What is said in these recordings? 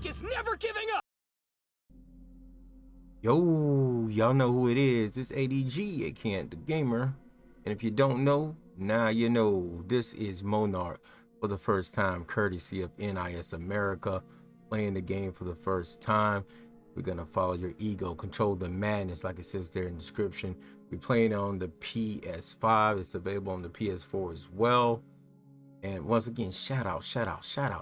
is never giving up! Yo, y'all know who it is. It's ADG, AntDaGamer. And if you don't know, now you know. This is Monarch for the first time, courtesy of NIS America. Playing the game for the first time. We're going to follow your ego, control the madness, like it says there in the description. We're playing on the PS5. It's available on the PS4 as well. And once again, shout out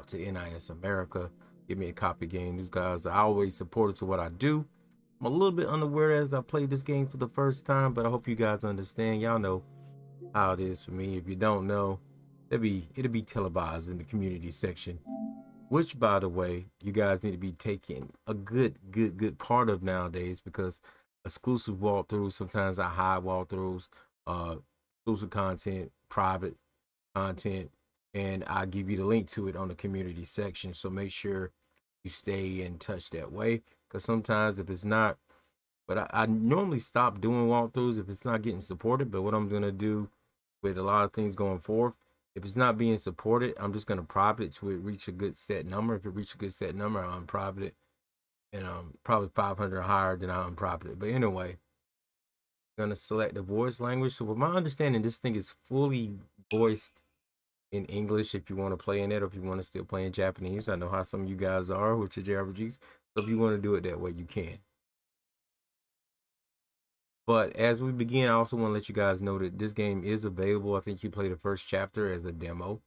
to NIS America. Give me a copy game. These guys are always supportive to what I do. I'm a little bit unaware as I played this game for the first time, but I hope you guys understand. Y'all know how it is for me. If you don't know, it'll be televised in the community section, which, by the way, you guys need to be taking a good part of nowadays, because exclusive walkthroughs, sometimes I hide walkthroughs, exclusive content, private content, and I give you the link to it on the community section. So make sure you stay in touch that way, because sometimes if it's not, but I normally stop doing walkthroughs if it's not getting supported. But what I'm gonna do with a lot of things going forth, if it's not being supported, I'm just gonna private it to it reach a good set number. If it reaches a good set number, I'll unprivate it, and probably 500 or higher, then I'll unprivate it. But anyway, I'm gonna select the voice language. So with my understanding, this thing is fully voiced in English if you want to play in it, or if you want to still play in Japanese. I know how some of you guys are with your JRPGs, so if you want to do it that way, you can. But as we begin, I also want to let you guys know that this game is available. I think you play the first chapter as a demo.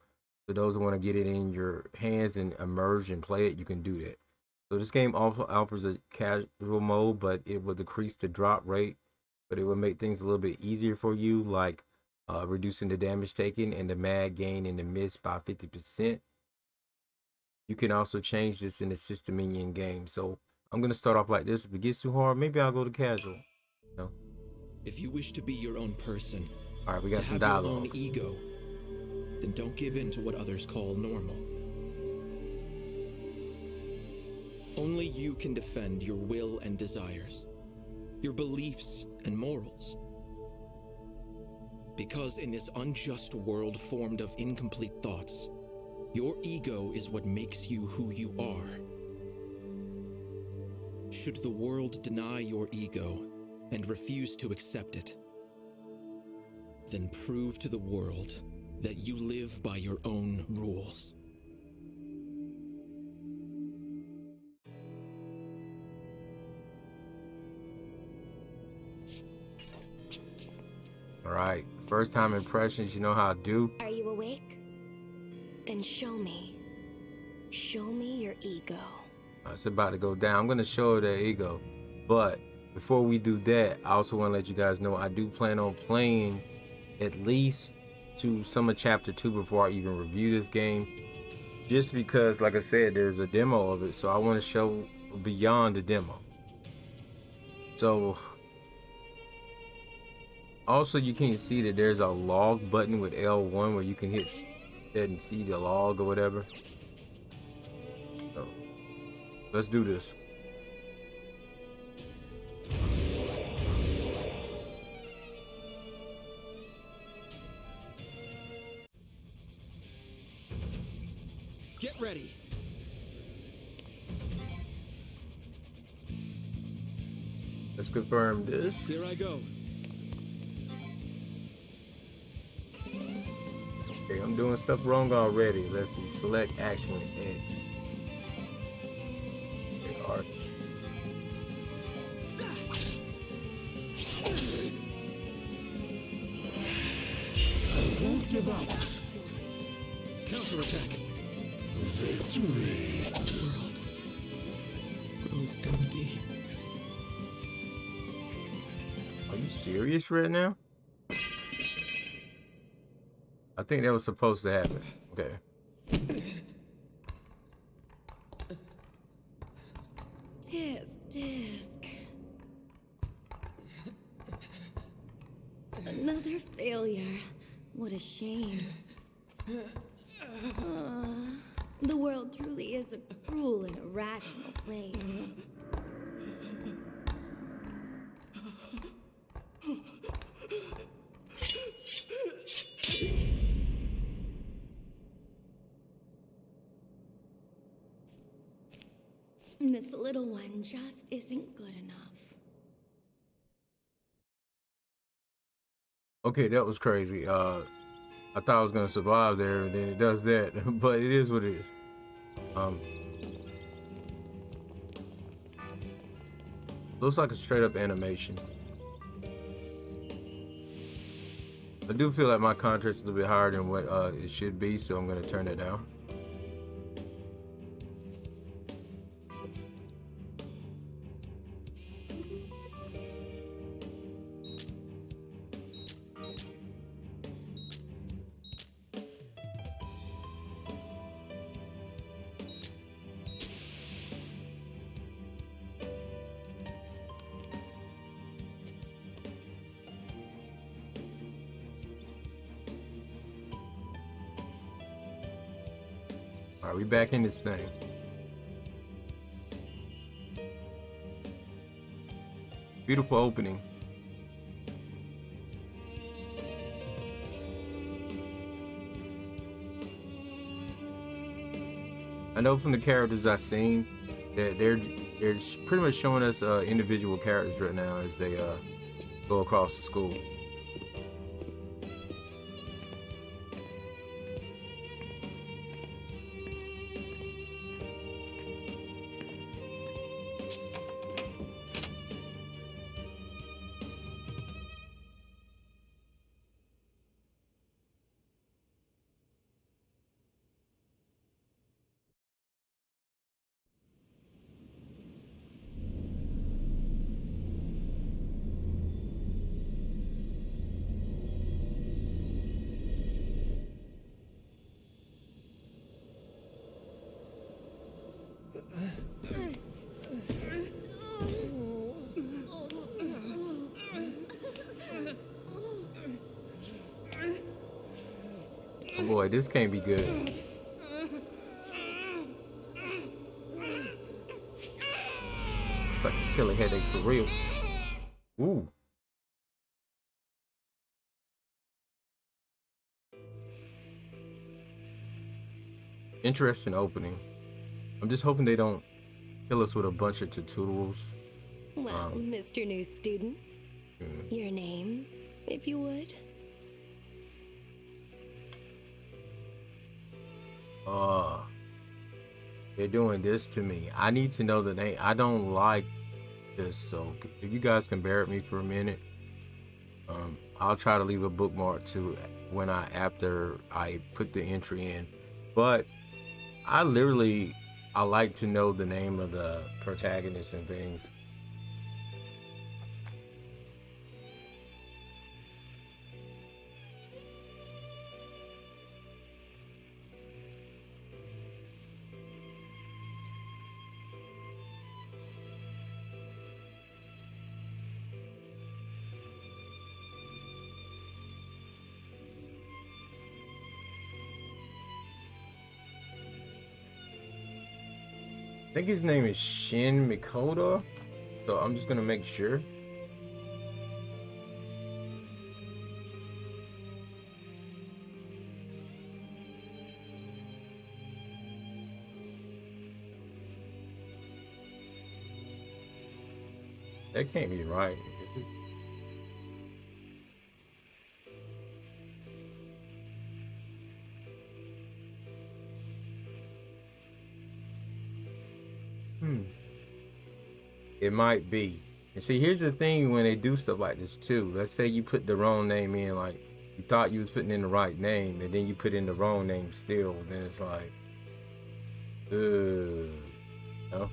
For those who want to get it in your hands and immerse and play it, you can do that. So this game also offers a casual mode, but it will decrease the drop rate, but it will make things a little bit easier for you, like reducing the damage taken and the mag gain and the miss by 50%. You can also change this in the system in game. So I'm going to start off like this. If it gets too hard, maybe I'll go to casual. No. If you wish to be your own person, All right, we got to some have dialogue. your own ego, then don't give in to what others call normal. Only you can defend your will and desires, your beliefs and morals. Because in this unjust world formed of incomplete thoughts, your ego is what makes you who you are. Should the world deny your ego and refuse to accept it, then prove to the world that you live by your own rules. All right, first time impressions, you know how I do. Are you awake? Then show me. Show me your ego. It's about to go down. I'm going to show their ego. But before we do that, I also want to let you guys know I do plan on playing at least to some of chapter 2 before I even review this game. Just because, like I said, there's a demo of it. So I want to show beyond the demo. So also, you can see that there's a log button with L1 where you can hit that and see the log or whatever. So let's do this. Get ready. Let's confirm this. Here I go. Okay, I'm doing stuff wrong already. Let's see. Select action with X. Okay, arts. I won't give up. Counterattack. Victory. The world grows empty. Are you serious right now? I think that was supposed to happen. Okay. Disc. Another failure. What a shame. The world truly is a cruel and irrational place. little one just isn't good enough. Okay, that was crazy. I thought I was gonna survive there, and then it does that. But it is what it is. Looks like a straight up animation. I do feel like my contract's a little bit higher than what it should be, so I'm gonna turn it down. All right, we back in this thing. Beautiful opening. I know from the characters I've seen that they're pretty much showing us individual characters right now as they go across the school. Oh boy, this can't be good. It's like a killer headache for real. Ooh. Interesting opening. I'm just hoping they don't kill us with a bunch of tutorials. Well, Mr. New Student, your name, if you would. They're doing this to me. I need to know the name. I don't like this, so if you guys can bear with me for a minute, I'll try to leave a bookmark to when after I put the entry in. But I like to know the name of the protagonists and things. I think his name is Shin Mikoto, so I'm just gonna make sure. That can't be right, is it? It might be. And see, here's the thing when they do stuff like this too. Let's say you put the wrong name in, like you thought you was putting in the right name, and then you put in the wrong name still. Then it's like, no.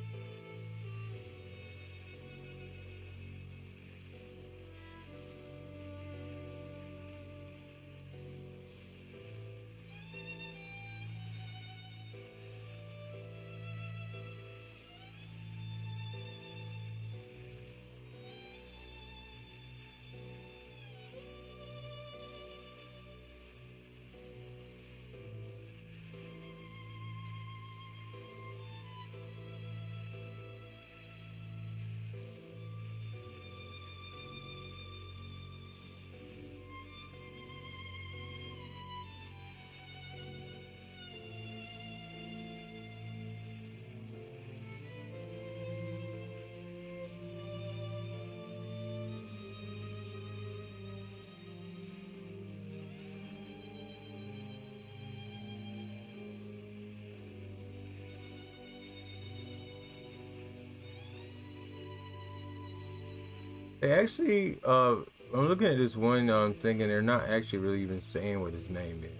They actually, I'm looking at this one, thinking they're not actually really even saying what his name is.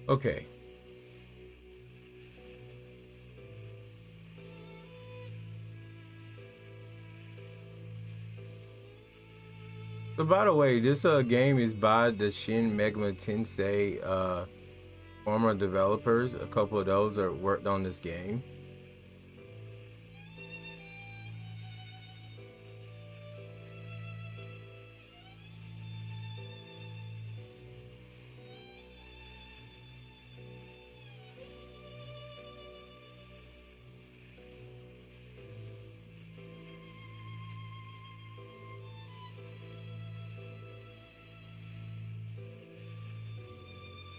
Okay. So by the way, this game is by the Shin Megami Tensei former developers. A couple of those are worked on this game.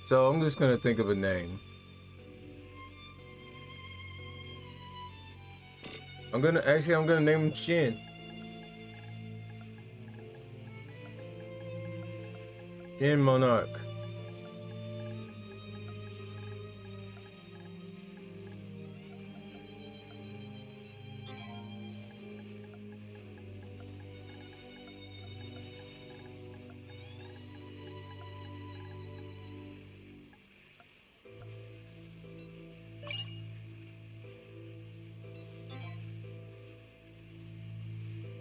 So I'm just gonna think of a name. I'm gonna name him Shin. Shin Monarch.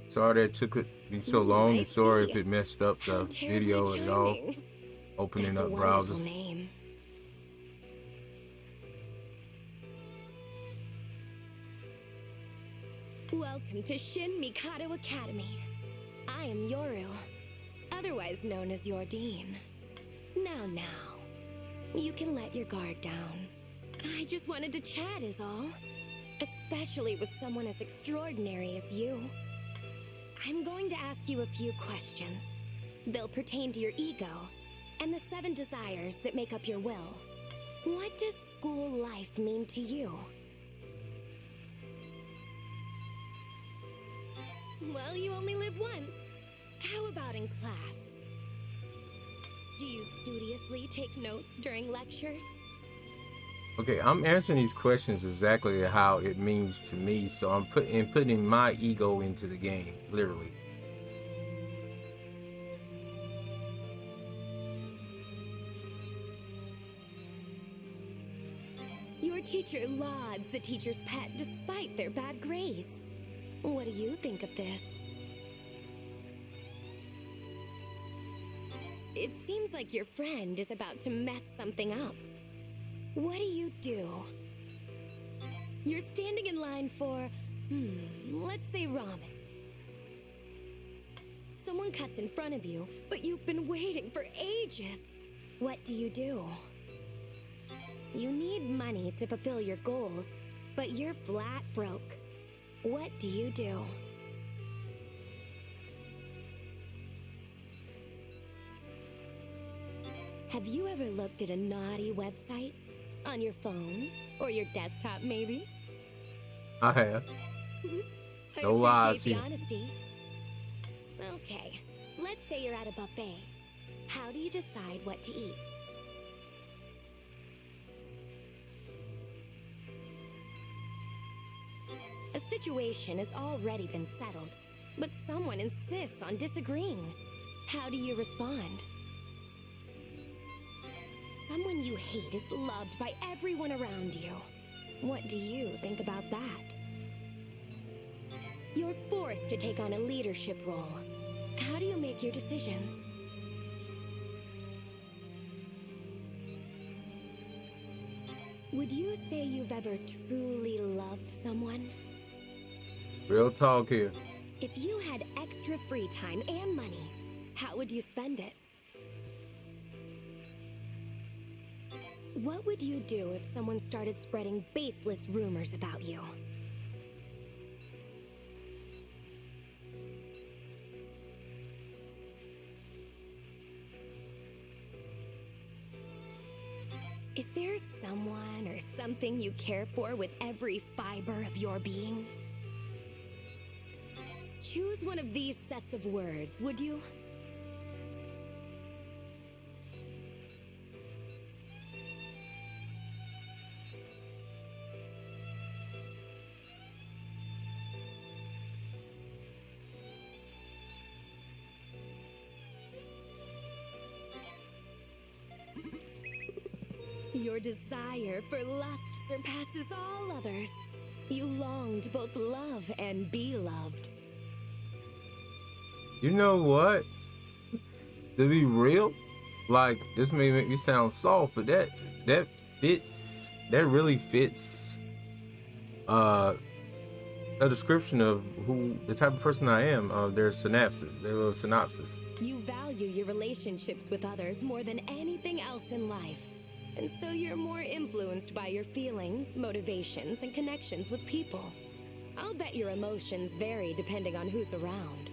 Sorry that it took me so long. I Sorry if see. it messed up How the terribly video at all. charming. Opening That's up a wonderful browsers. name. Welcome to Shin Mikado Academy. I am Yoru, otherwise known as your dean. Now, you can let your guard down. I just wanted to chat is all. Especially with someone as extraordinary as you. I'm going to ask you a few questions. They'll pertain to your ego and the 7 desires that make up your will. What does school life mean to you? Well, you only live once. How about in class? Do you studiously take notes during lectures? Okay, I'm answering these questions exactly how it means to me, so I'm putting my ego into the game, literally. Your teacher lauds the teacher's pet despite their bad grades. What do you think of this? It seems like your friend is about to mess something up. What do you do? You're standing in line for, let's say ramen. Someone cuts in front of you, but you've been waiting for ages. What do? You need money to fulfill your goals, but you're flat broke. What do you do? Have you ever looked at a naughty website? On your phone? Or your desktop, maybe? I have. I No lies appreciate here. the honesty. Okay, let's say you're at a buffet. How do you decide what to eat? A situation has already been settled, but someone insists on disagreeing. How do you respond? Someone you hate is loved by everyone around you. What do you think about that? You're forced to take on a leadership role. How do you make your decisions? Would you say you've ever truly loved someone? Real talk here. If you had extra free time and money, how would you spend it? What would you do if someone started spreading baseless rumors about you? Is there someone or something you care for with every fiber of your being? Choose one of these sets of words, would you? Your desire for lust surpasses all others. You long to both love and be loved. You know what? To be real, like, this may make me sound soft, but that fits. That really fits a description of the type of person I am. Their little synopsis. You value your relationships with others more than anything else in life. And so you're more influenced by your feelings, motivations, and connections with people. I'll bet your emotions vary depending on who's around.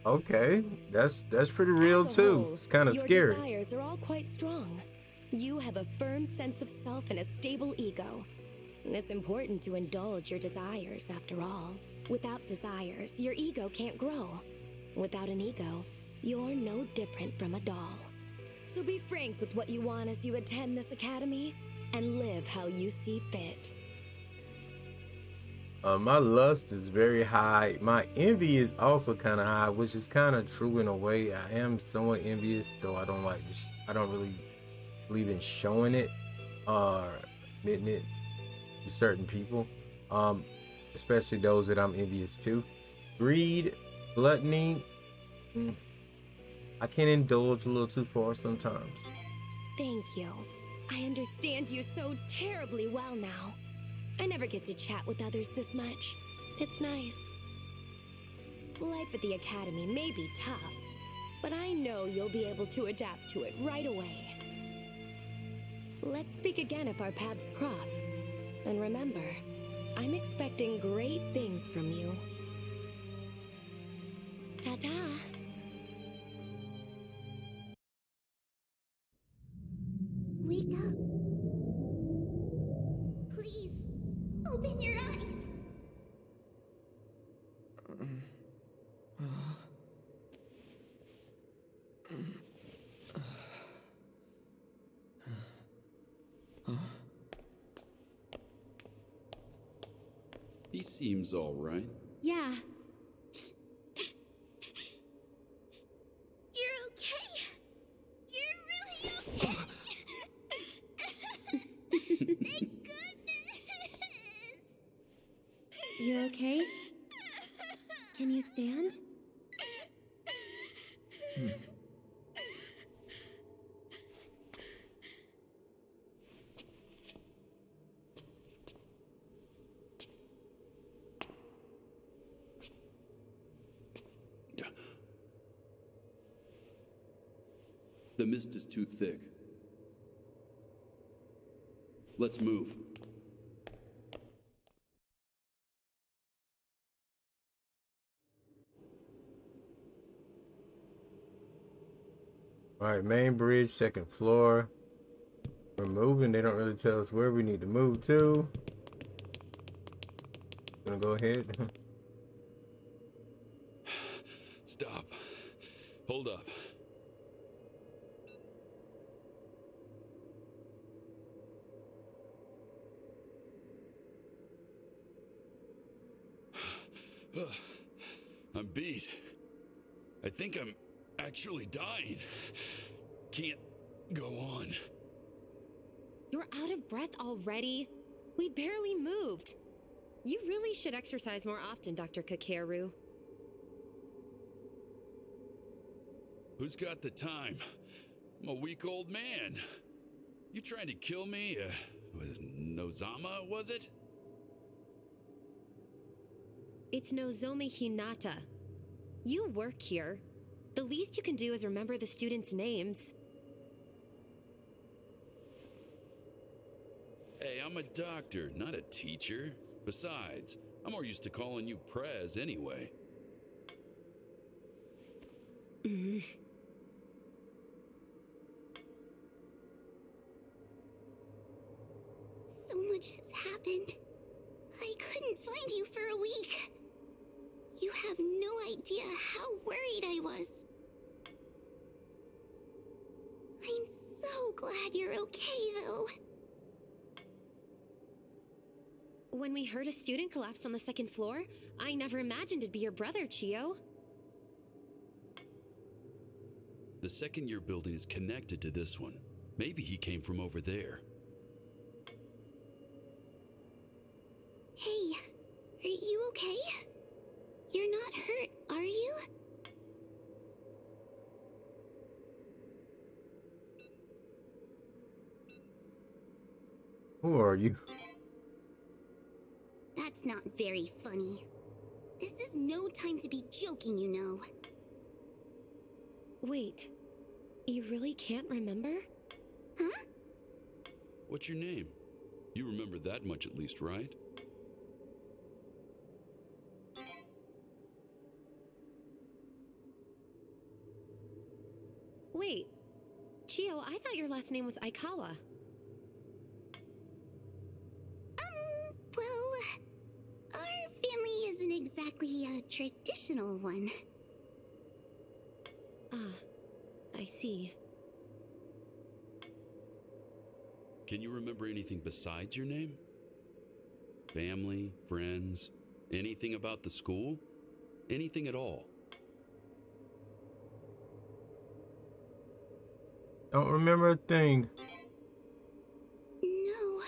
Okay, that's pretty real too. It's kind of scary. Your desires are all quite strong. You have a firm sense of self and a stable ego. And it's important to indulge your desires, after all. Without desires, your ego can't grow. Without an ego, you're no different from a doll. So be frank with what you want as you attend this academy, and live how you see fit. My lust is very high. My envy is also kind of high, which is kind of true in a way. I am somewhat envious, though I don't I don't really believe in showing it or admitting it to certain people, especially those that I'm envious to. Greed, gluttony, I can indulge a little too far sometimes. Thank you. I understand you so terribly well now. I never get to chat with others this much. It's nice. Life at the academy may be tough, but I know you'll be able to adapt to it right away. Let's speak again if our paths cross. And remember, I'm expecting great things from you. Ta-ta! Wake up. Please, open your eyes. He seems all right. Yeah. You're okay. You're really okay. Thank goodness. You okay? Can you stand? The mist is too thick. Let's move. All right, main bridge, second floor. We're moving. They don't really tell us where we need to move to. Gonna go ahead. Stop. Hold up. I'm beat. I think I'm actually dying. Can't go on. You're out of breath already? We barely moved. You really should exercise more often, Dr. Kakeru. Who's got the time? I'm a weak old man. You trying to kill me? Nozama, was it? It's Nozomi Hinata. You work here. The least you can do is remember the students' names. Hey, I'm a doctor, not a teacher. Besides, I'm more used to calling you Prez anyway. So much has happened. I couldn't find you for a week. You have no idea how worried I was. I'm so glad you're okay, though. When we heard a student collapsed on the second floor, I never imagined it'd be your brother, Chio. The second-year building is connected to this one. Maybe he came from over there. Hey, are you okay? You're not hurt, are you? Who are you? That's not very funny. This is no time to be joking, you know. Wait, you really can't remember? Huh? What's your name? You remember that much at least, right? Wait, Chio, I thought your last name was Aikawa. Well, our family isn't exactly a traditional one. Ah, I see. Can you remember anything besides your name? Family, friends, anything about the school? Anything at all? Don't remember a thing. No.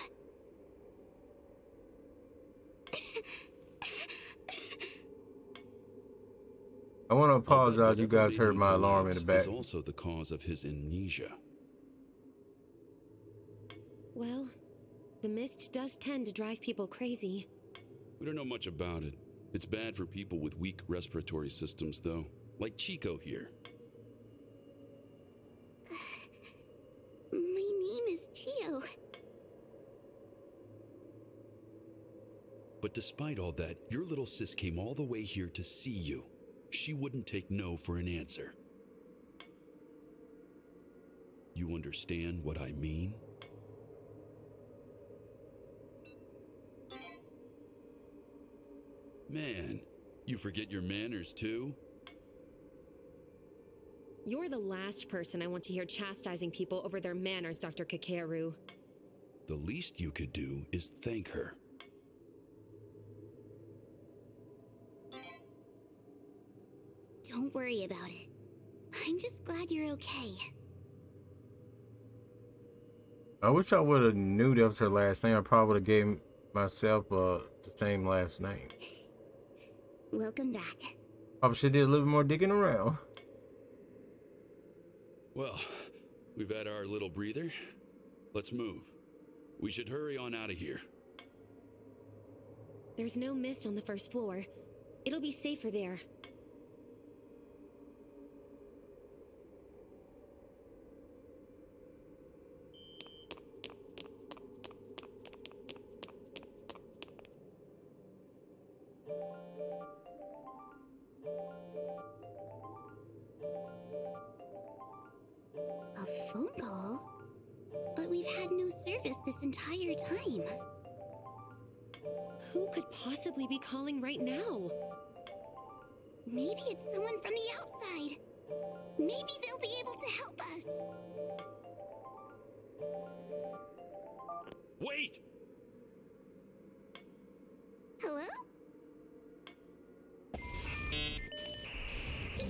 I want to I'll bet apologize. You whatever guys made heard him my alarm in the collapse back. is also the cause of his amnesia. Well, the mist does tend to drive people crazy. We don't know much about it. It's bad for people with weak respiratory systems, though. Like Chico here. My name is Chio. But despite all that, your little sis came all the way here to see you. She wouldn't take no for an answer. You understand what I mean? Man, you forget your manners too? You're the last person I want to hear chastising people over their manners, Dr. Kakeru. The least you could do is thank her. Don't worry about it. I'm just glad you're okay. I wish I would have knew that was her last name. I probably would have gave myself the same last name. Welcome back. Probably should did a little bit more digging around. Well, we've had our little breather. Let's move. We should hurry on out of here. There's no mist on the first floor. It'll be safer there. A phone call? But we've had no service this entire time. Who could possibly be calling right now? Maybe it's someone from the outside. Maybe they'll be able to help us. Wait! Hello?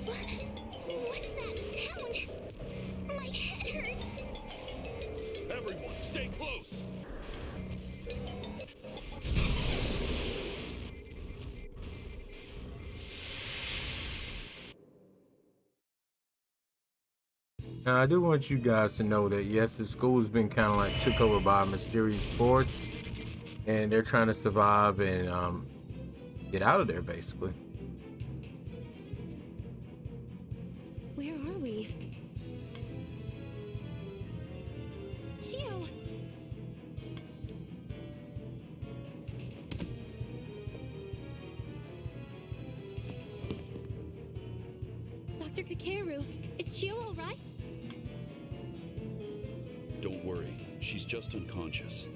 What's that sound? My head hurts. Everyone, stay close! Now, I do want you guys to know that, yes, the school's been kind of like took over by a mysterious force, and they're trying to survive and get out of there, basically. Where are we? Chio! Dr. Kakeru, is Chio all right? Don't worry, she's just unconscious.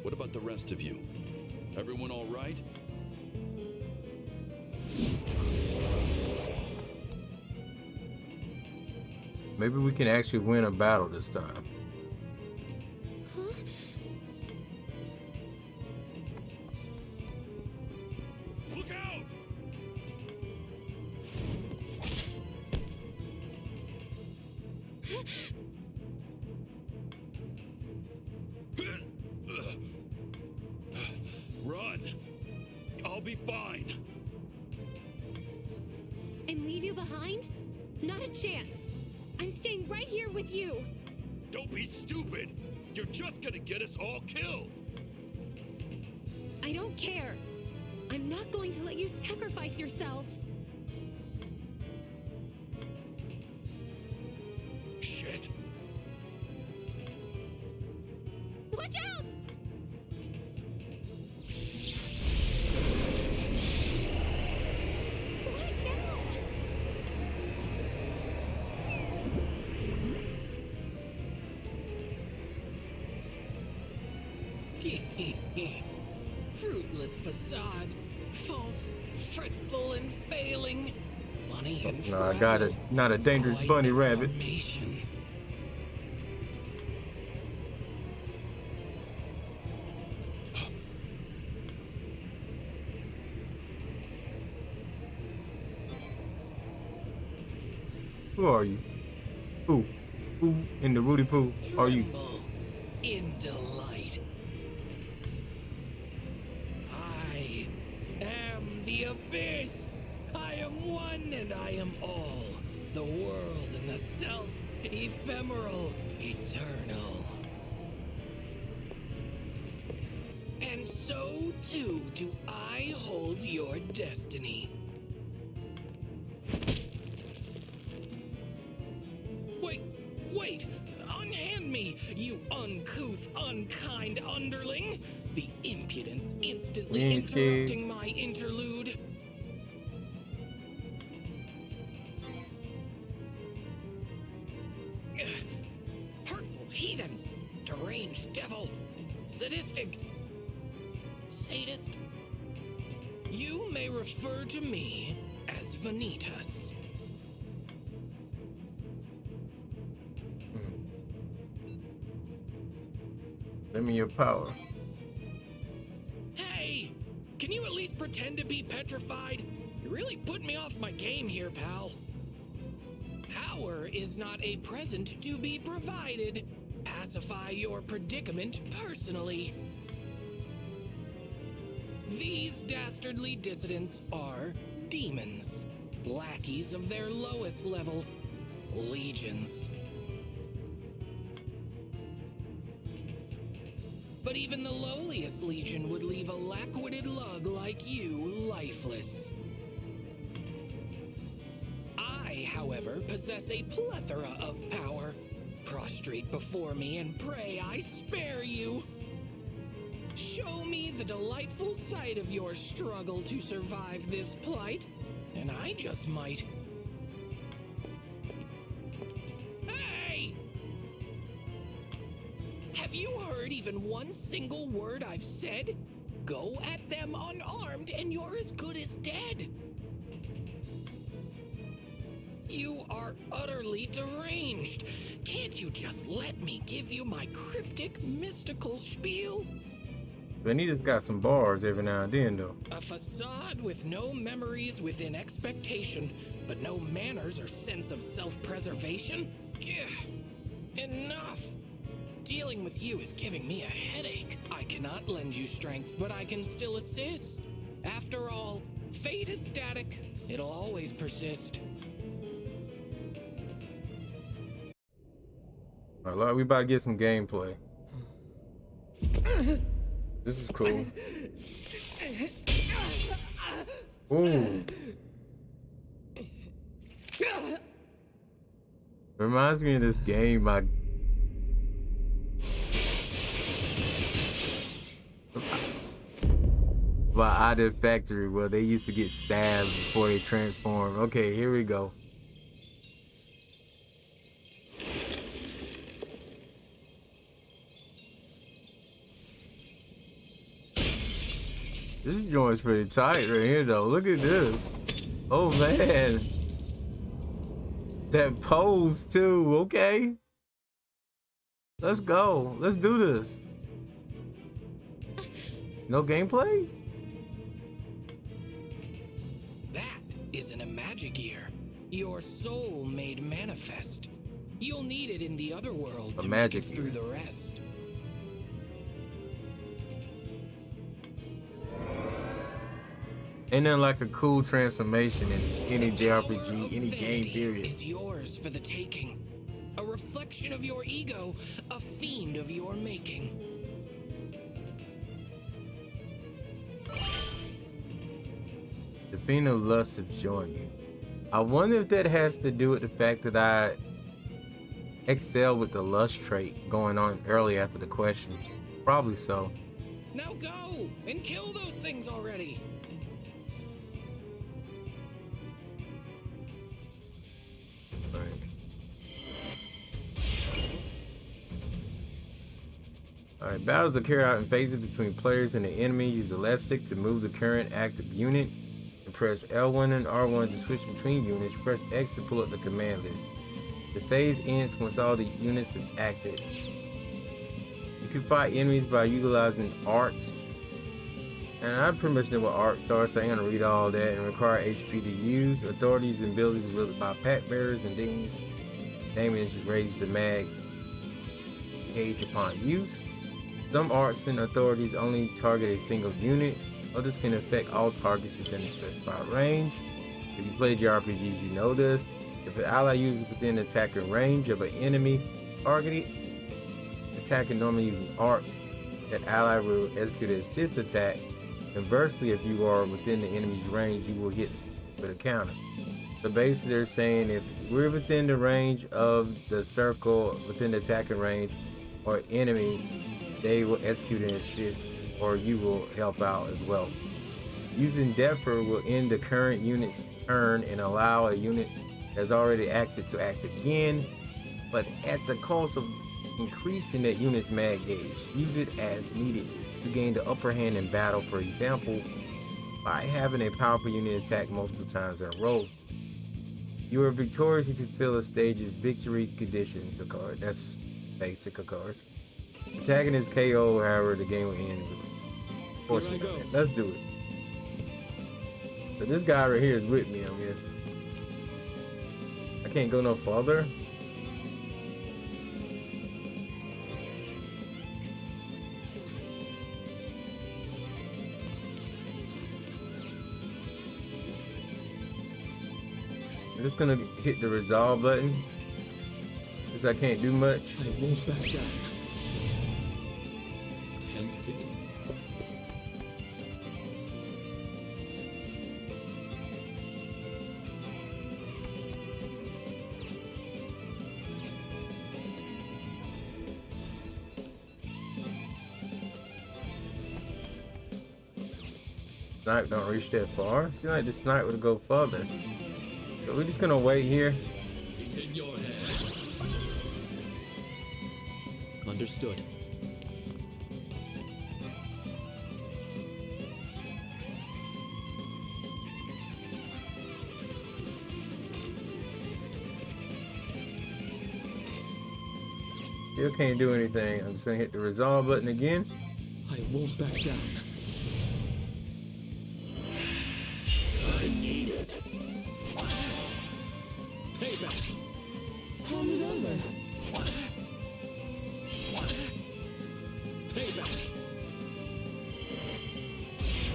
What about the rest of you? Everyone all right? Maybe we can actually win a battle this time. Huh? Look out! be fine. And leave you behind? Not a chance. I'm staying right here with you. Don't be stupid. You're just gonna get us all killed. I don't care. I'm not going to let you sacrifice yourself. Shit. Watch out! What now? Fruitless facade, false, fretful, and failing. Funny and No, I got it. Not a dangerous bunny rabbit. Formation. Who are you? Who in the Rudy Poo are you? Tremble in delight. I am the abyss. I am one and I am all. The world and the self, ephemeral, eternal. And so too do I hold your destiny. Wait! Unhand me, you uncouth, unkind underling! The impudence instantly ain't scared. interrupting my interlude. Hurtful heathen, deranged devil, sadistic, sadist. You may refer to me as Vanitas. Lend me your power. Hey! Can you at least pretend to be petrified? You really put me off my game here, pal. Power is not a present to be provided. Pacify your predicament personally. These dastardly dissidents are demons, lackeys of their lowest level, legions. But even the lowliest legion would leave a lack-witted lug like you lifeless. I, however, possess a plethora of power. Prostrate before me and pray I spare you. Show me the delightful sight of your struggle to survive this plight, and I just might. Hey! Have you heard even one single word I've said? Go at them unarmed and you're as good as dead. You are utterly deranged. Can't you just let me give you my cryptic, mystical spiel? Vanita's got some bars every now and then, though. A facade with no memories within expectation, but no manners or sense of self-preservation? Enough! Dealing with you is giving me a headache. I cannot lend you strength, but I can still assist. After all, fate is static. It'll always persist. Alright, we about to get some gameplay. This is cool. Ooh. Reminds me of this game by Odd Factory where they used to get stabbed before they transformed. Okay, here we go. This joint's pretty tight right here, though. Look at this. Oh, man. That pose, too. Okay. Let's go. Let's do this. No gameplay? That is an Imagigear. Your soul made manifest. You'll need it in the other world to make it through the rest. Ain't nothing like a cool transformation in any JRPG, any game period. Is yours for the taking. A reflection of your ego, a fiend of your making. The fiend of lust has joined you. I wonder if that has to do with the fact that I excel with the lust trait going on early after the question. Probably so. Now go and kill those things already. Alright, battles are carried out in phases between players and the enemy. Use the left stick to move the current active unit. And press L1 and R1 to switch between units. Press X to pull up the command list. The phase ends once all the units have acted. You can fight enemies by utilizing arts. And I pretty much know what arts are, so I ain't gonna read all that. And require HP to use. Authorities and abilities wielded by pack bearers and things. Damage raise the mag gauge upon use. Some arts and authorities only target a single unit. Others can affect all targets within a specified range. If you play JRPGs, you know this. If an ally uses within the attacker range of an enemy targeted, attacker normally using arts, that ally will execute an assist attack. Conversely, if you are within the enemy's range, you will hit with a counter. So basically they're saying if we're within the range of the circle, within the attacker range, or enemy, they will execute an assist, or you will help out as well. Using Defer will end the current unit's turn and allow a unit that's already acted to act again, but at the cost of increasing that unit's mag gauge. Use it as needed to gain the upper hand in battle, for example, by having a powerful unit attack multiple times in a row. You are victorious if you fill a stage's victory conditions card. That's basic, of course. Attacking is KO, however, the game will end. Let's do it. So this guy right here is with me, I guess. I can't go no farther. I'm just gonna hit the resolve button because I can't do much. I won't back down. Tempted. Snipe don't reach that far. Seems like the snipe would go further. So we're just gonna wait here. It's in your hands. Understood. Still can't do anything. I'm just gonna hit the resolve button again. I won't back down. I need it. Payback. Hand it over. Payback.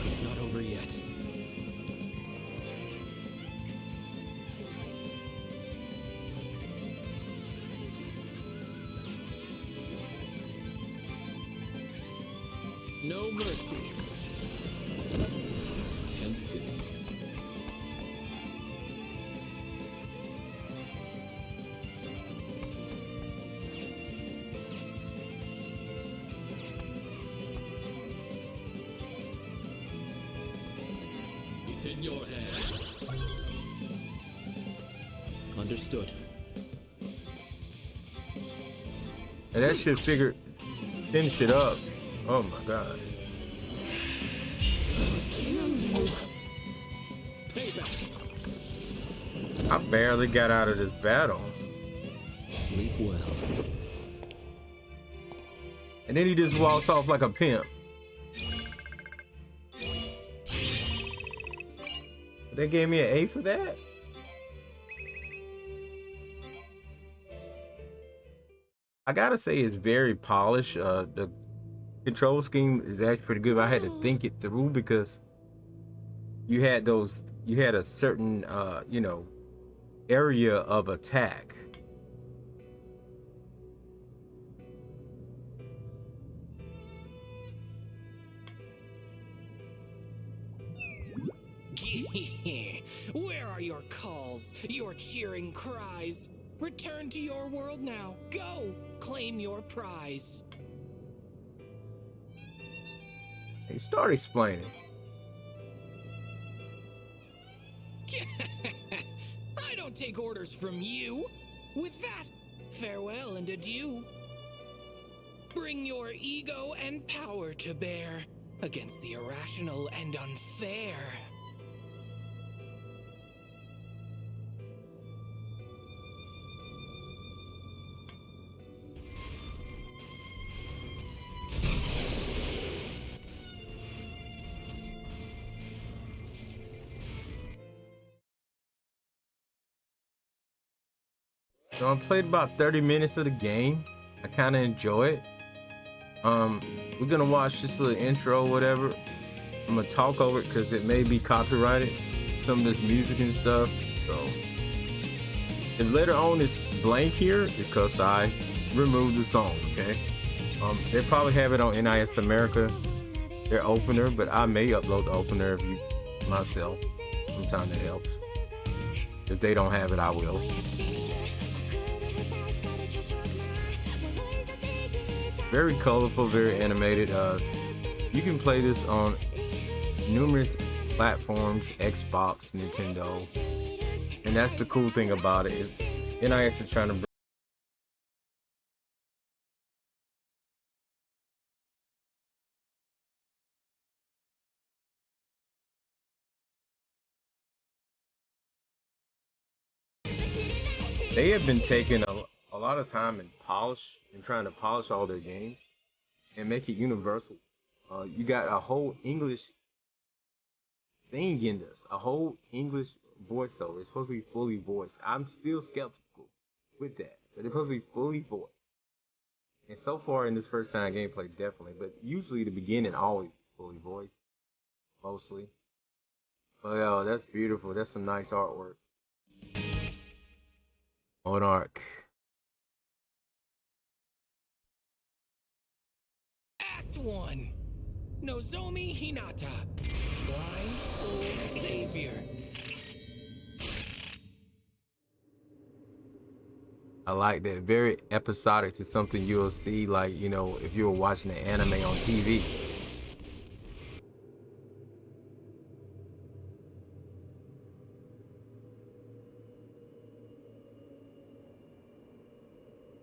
It's not over yet. No mercy. Tempted. It's in your hands. Understood. And that shit finish it up. Oh my god. Payback. I barely got out of this battle. Sleep well. And then he just walks off like a pimp. They gave me an A for that? I gotta say it's very polished. The control scheme is actually pretty good, but I had to think it through because you had a certain you know, area of attack. Where are your calls, your cheering cries? Return to your world now. Go! Claim your prize. Hey, start explaining. I don't take orders from you. With that, farewell and adieu. Bring your ego and power to bear against the irrational and unfair. So I played about 30 minutes of the game. I kind of enjoy it. We're gonna watch this little intro or whatever. I'm gonna talk over it because it may be copyrighted, some of this music and stuff. So if later on it's blank here, it's because I removed the song, okay? They probably have it on NIS America, their opener, but I may upload the opener if you myself. Sometimes it helps. If they don't have it, I will. Very colorful, very animated. You can play this on numerous platforms, Xbox, Nintendo, and that's the cool thing about it. Is NIS is trying to bring they have been taking a lot of time and trying to polish all their games and make it universal. You got a whole English thing in this, a whole English voiceover. It's supposed to be fully voiced. I'm still skeptical with that, but it's supposed to be fully voiced. And so far in this first time gameplay, definitely, but usually the beginning always fully voiced, mostly. But yo, that's beautiful. That's some nice artwork. Monark. Act 1. Nozomi Hinata. Blindfold Savior. I like that. Very episodic to something you'll see, like, you know, if you were watching an anime on TV.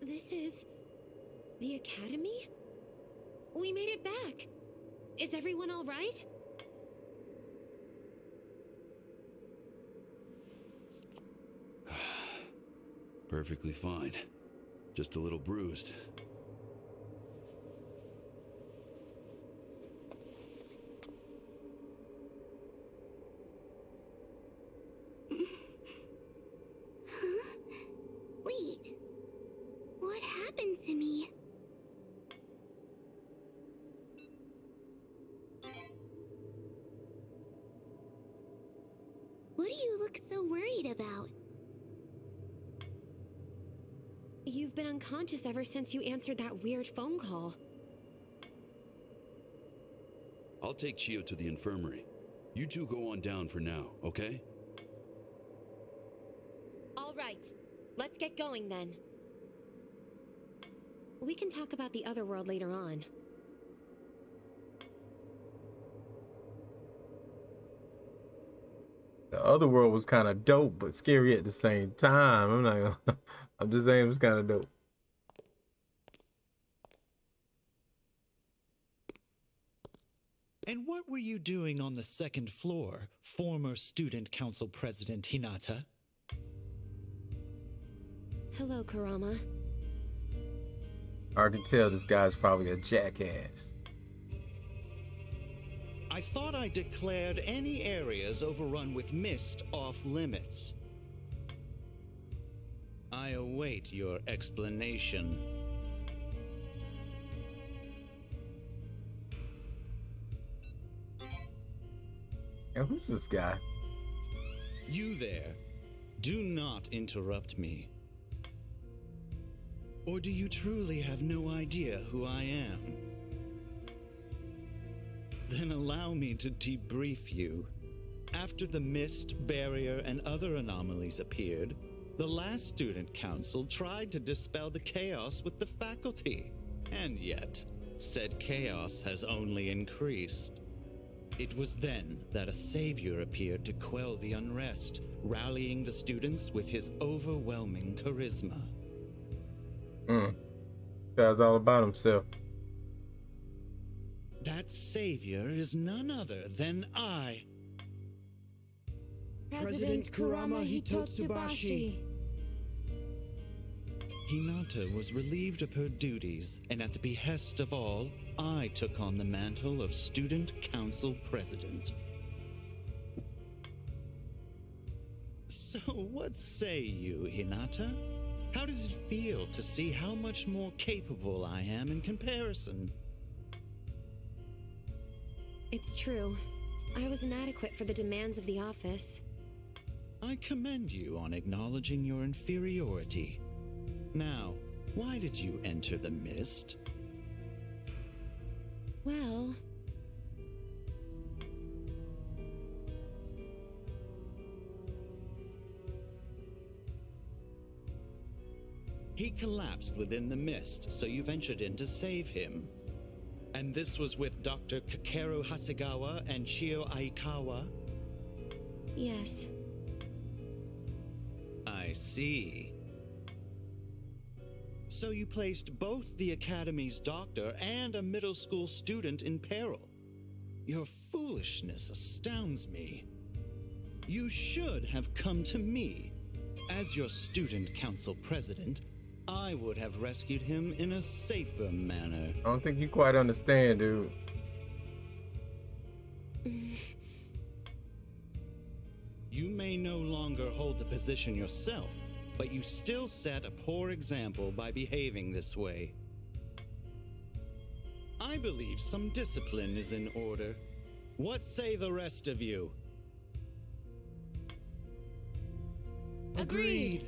This is the academy? We made it back. Is everyone all right? Perfectly fine. Just a little bruised. Wait, what happened to me? What do you look so worried about? You've been unconscious ever since you answered that weird phone call. I'll take Chio to the infirmary. You two go on down for now, okay? All right, let's get going then. We can talk about the other world later on. The other world was kind of dope, but scary at the same time. I'm not gonna, I'm just saying it was kind of dope. And what were you doing on the second floor, former student council president Hinata? Hello, Kurama. I can tell this guy's probably a jackass. I thought I declared any areas overrun with mist off limits. I await your explanation. And who's this guy? You there, do not interrupt me. Or do you truly have no idea who I am? Then allow me to debrief you. After the mist, barrier, and other anomalies appeared, the last student council tried to dispel the chaos with the faculty. And yet, said chaos has only increased. It was then that a savior appeared to quell the unrest, rallying the students with his overwhelming charisma. Guy's all about himself. That savior is none other than I. President Kurama Hitotsubashi. Hinata was relieved of her duties, and at the behest of all, I took on the mantle of Student Council President. So what say you, Hinata? How does it feel to see how much more capable I am in comparison? It's true. I was inadequate for the demands of the office. I commend you on acknowledging your inferiority. Now, why did you enter the mist? Well... He collapsed within the mist, so you ventured in to save him. And this was with Dr. Kakeru Hasegawa and Shio Aikawa? Yes. I see. So you placed both the Academy's doctor and a middle school student in peril. Your foolishness astounds me. You should have come to me. As your student council president, I would have rescued him in a safer manner. I don't think you quite understand, dude. You may no longer hold the position yourself, but you still set a poor example by behaving this way. I believe some discipline is in order. What say the rest of you? Agreed.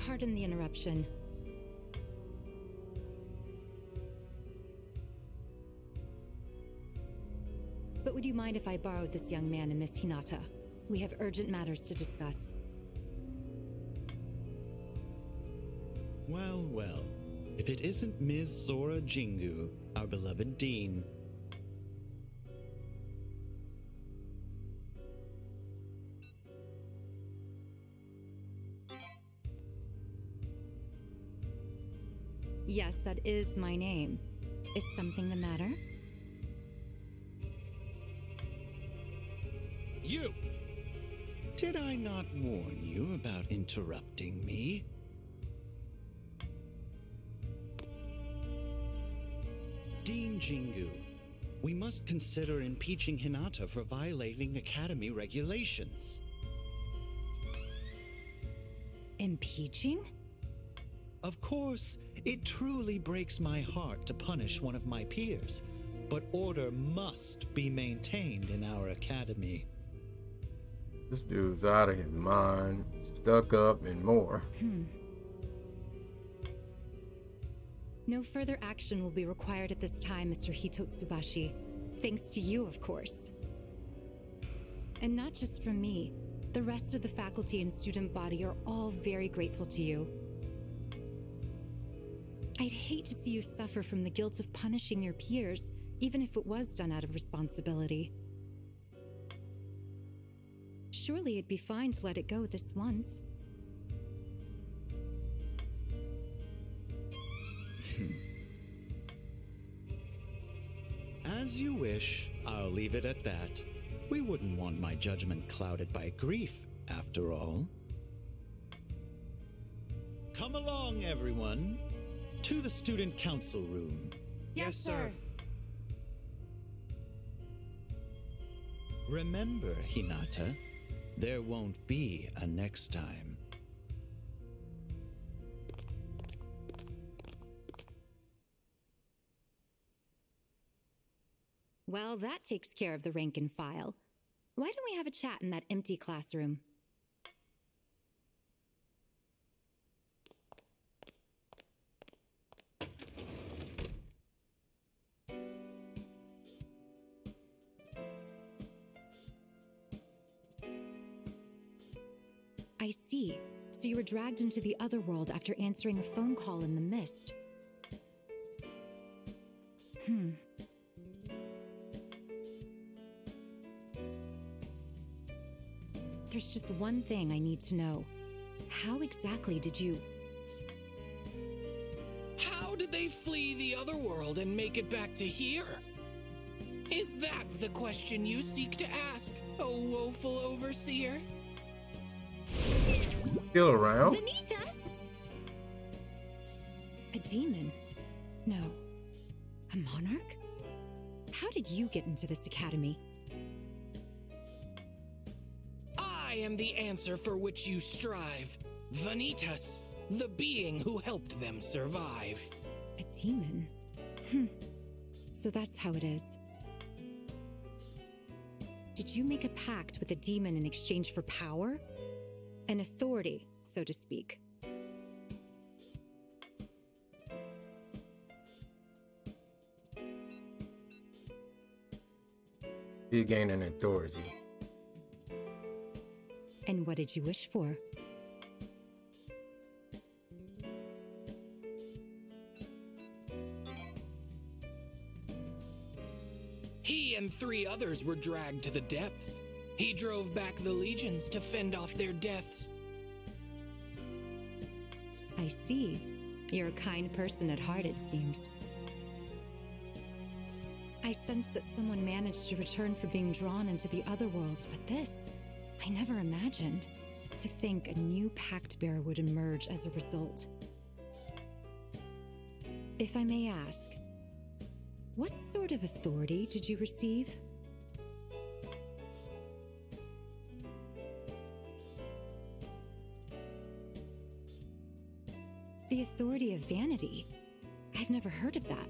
Pardon the interruption. But would you mind if I borrowed this young man and Miss Hinata? We have urgent matters to discuss. Well, well. If it isn't Ms. Sora Jingu, our beloved dean. Yes, that is my name. Is something the matter? You! Did I not warn you about interrupting me? Dean Jingu, we must consider impeaching Hinata for violating Academy regulations. Impeaching? Of course, it truly breaks my heart to punish one of my peers, but order must be maintained in our academy. This dude's out of his mind, stuck up, and more. No further action will be required at this time, Mr. Hitotsubashi. Thanks to you, of course. And not just from me. The rest of the faculty and student body are all very grateful to you. I'd hate to see you suffer from the guilt of punishing your peers, even if it was done out of responsibility. Surely it'd be fine to let it go this once. As you wish, I'll leave it at that. We wouldn't want my judgment clouded by grief, after all. Come along, everyone. To the student council room. Yes, sir. Remember, Hinata, there won't be a next time. Well, that takes care of the rank and file. Why don't we have a chat in that empty classroom? I see. So you were dragged into the other world after answering a phone call in the mist. There's just one thing I need to know. How exactly did you... How did they flee the other world and make it back to here? Is that the question you seek to ask, O woeful overseer? Still around? Vanitas! A demon? No. A monarch? How did you get into this academy? I am the answer for which you strive. Vanitas, the being who helped them survive. A demon? So that's how it is. Did you make a pact with a demon in exchange for power? An authority, so to speak. You gain an authority. And what did you wish for? He and 3 others were dragged to the depths. He drove back the legions to fend off their deaths. I see. You're a kind person at heart, it seems. I sense that someone managed to return for being drawn into the other worlds, but this, I never imagined. To think a new pact bearer would emerge as a result. If I may ask, what sort of authority did you receive? The authority of vanity. I've never heard of that.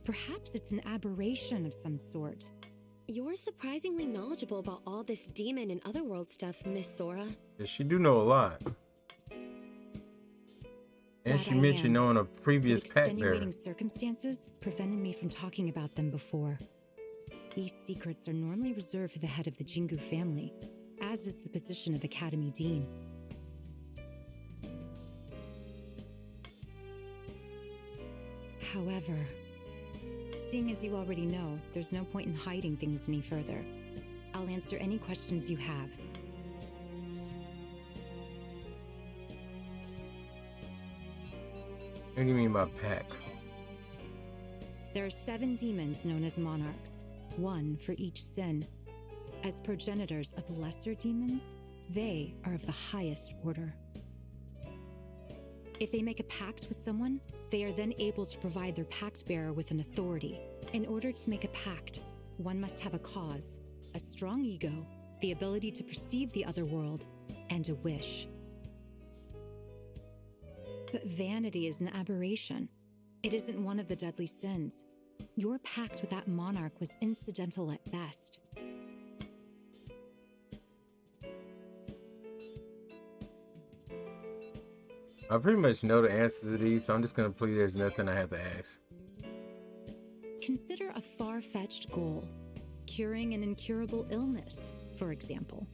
Perhaps it's an aberration of some sort. You're surprisingly knowledgeable about all this demon and otherworld stuff, Miss Sora. Yeah, she do know a lot. And she mentioned on a previous pact bearer. Extenuating circumstances prevented me from talking about them before. These secrets are normally reserved for the head of the Jingu family, as is the position of Academy Dean. However, seeing as you already know, there's no point in hiding things any further. I'll answer any questions you have. What do you mean by pack? There are 7 demons known as monarchs, 1 for each sin. As progenitors of lesser demons, they are of the highest order. If they make a pact with someone, they are then able to provide their pact bearer with an authority. In order to make a pact, one must have a cause, a strong ego, the ability to perceive the other world, and a wish. But vanity is an aberration. It isn't one of the deadly sins. Your pact with that monarch was incidental at best. I pretty much know the answers to these, so I'm just gonna plead there's nothing I have to ask. Consider a far-fetched goal, curing an incurable illness, for example.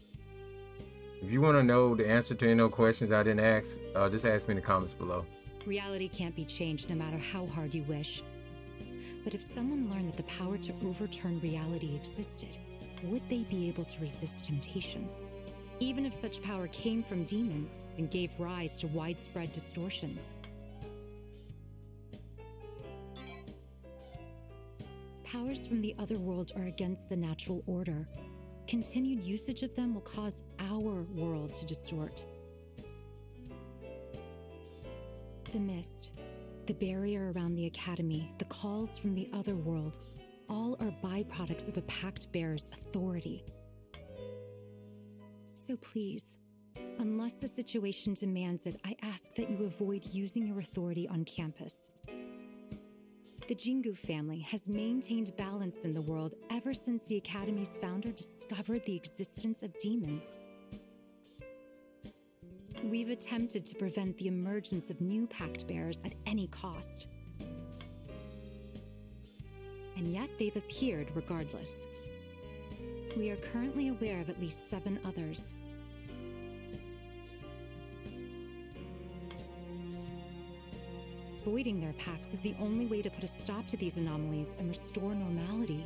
If you want to know the answer to any no questions I didn't ask, just ask me in the comments below. Reality can't be changed no matter how hard you wish. But if someone learned that the power to overturn reality existed, would they be able to resist temptation? Even if such power came from demons and gave rise to widespread distortions. Powers from the other world are against the natural order. Continued usage of them will cause our world to distort. The mist, the barrier around the academy, the calls from the other world, all are byproducts of a pact bearer's authority. So please, unless the situation demands it, I ask that you avoid using your authority on campus. The Jingu family has maintained balance in the world ever since the Academy's founder discovered the existence of demons. We've attempted to prevent the emergence of new Pact Bearers at any cost. And yet they've appeared regardless. We are currently aware of at least 7 others. Voiding their pacts is the only way to put a stop to these anomalies and restore normality.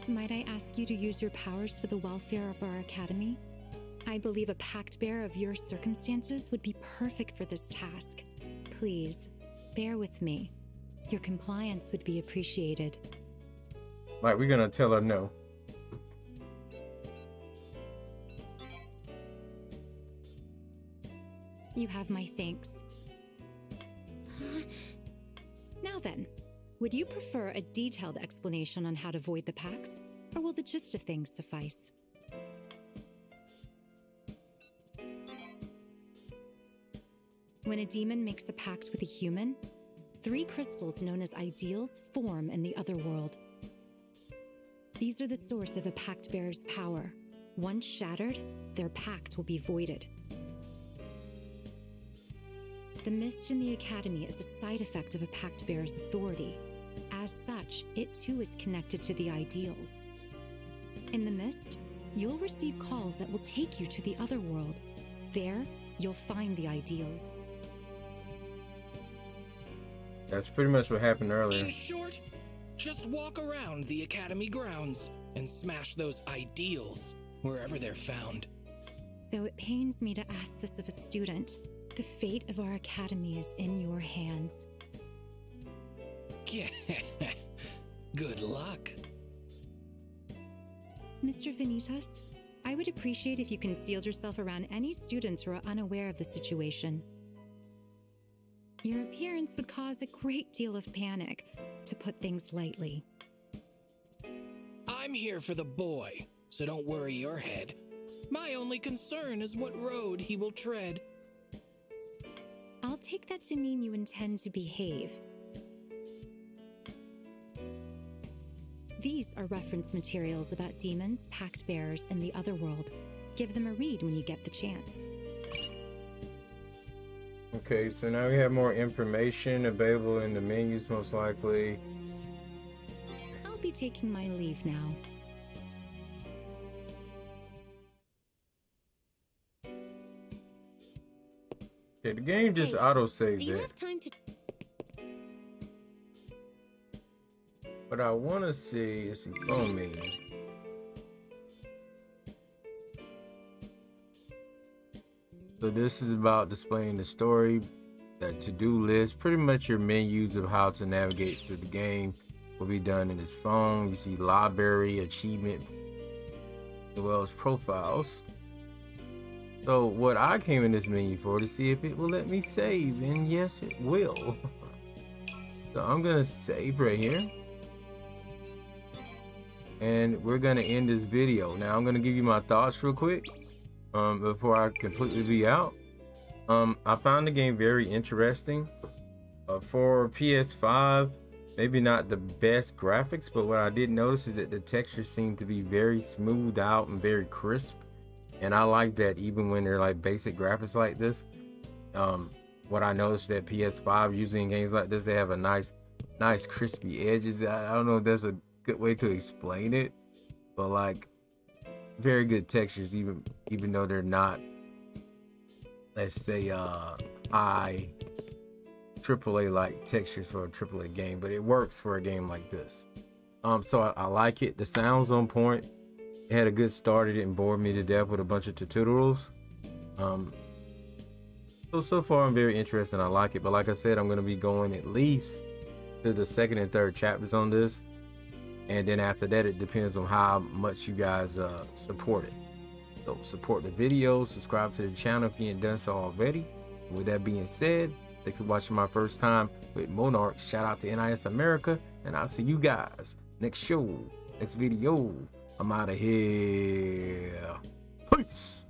Might I ask you to use your powers for the welfare of our academy? I believe a pact bearer of your circumstances would be perfect for this task. Please, bear with me. Your compliance would be appreciated. Like, we're gonna tell her no. You have my thanks. Now then, would you prefer a detailed explanation on how to void the pacts, or will the gist of things suffice? When a demon makes a pact with a human, 3 crystals known as ideals form in the other world. These are the source of a pact bearer's power. Once shattered, their pact will be voided. The mist in the Academy is a side effect of a pact bearer's authority. As such, it too is connected to the ideals. In the mist, you'll receive calls that will take you to the other world. There, you'll find the ideals. That's pretty much what happened earlier. In short, just walk around the Academy grounds and smash those ideals wherever they're found. Though it pains me to ask this of a student, the fate of our academy is in your hands. Good luck. Mr. Vanitas, I would appreciate if you concealed yourself around any students who are unaware of the situation. Your appearance would cause a great deal of panic, to put things lightly. I'm here for the boy, so don't worry your head. My only concern is what road he will tread. I'll take that to mean you intend to behave. These are reference materials about demons, pact bearers, and the other world. Give them a read when you get the chance. Okay, so now we have more information available in the menus, most likely. I'll be taking my leave now. Okay, the game just auto-saved Do you it. have time to... What I want to see is some phone menus. So this is about displaying the story, the to-do list, pretty much your menus of how to navigate through the game will be done in this phone. You see library, achievement, as well as profiles. So what I came in this menu for to see if it will let me save, and yes, it will. So I'm gonna save right here. And we're gonna end this video. Now I'm gonna give you my thoughts real quick before I completely be out. I found the game very interesting. For PS5, maybe not the best graphics, but what I did notice is that the textures seem to be very smoothed out and very crisp. And I like that even when they're like basic graphics like this. What I noticed that PS5 usually in games like this, they have a nice crispy edges. I don't know if that's a good way to explain it, but like very good textures, even though they're not, let's say, high AAA like textures for a AAA game, but it works for a game like this. So I like it. The sound's on point. It had a good start. It didn't bore me to death with a bunch of tutorials. So far I'm very interested and I like it, but like I said, I'm going to be going at least to the 2nd and 3rd chapters on this, and then after that it depends on how much you guys support it. So support the video, subscribe to the channel if you ain't done so already. And with that being said, thank you for watching my first time with Monarch. Shout out to NIS America, and I'll see you guys next show, next video. I'm out of here. Peace.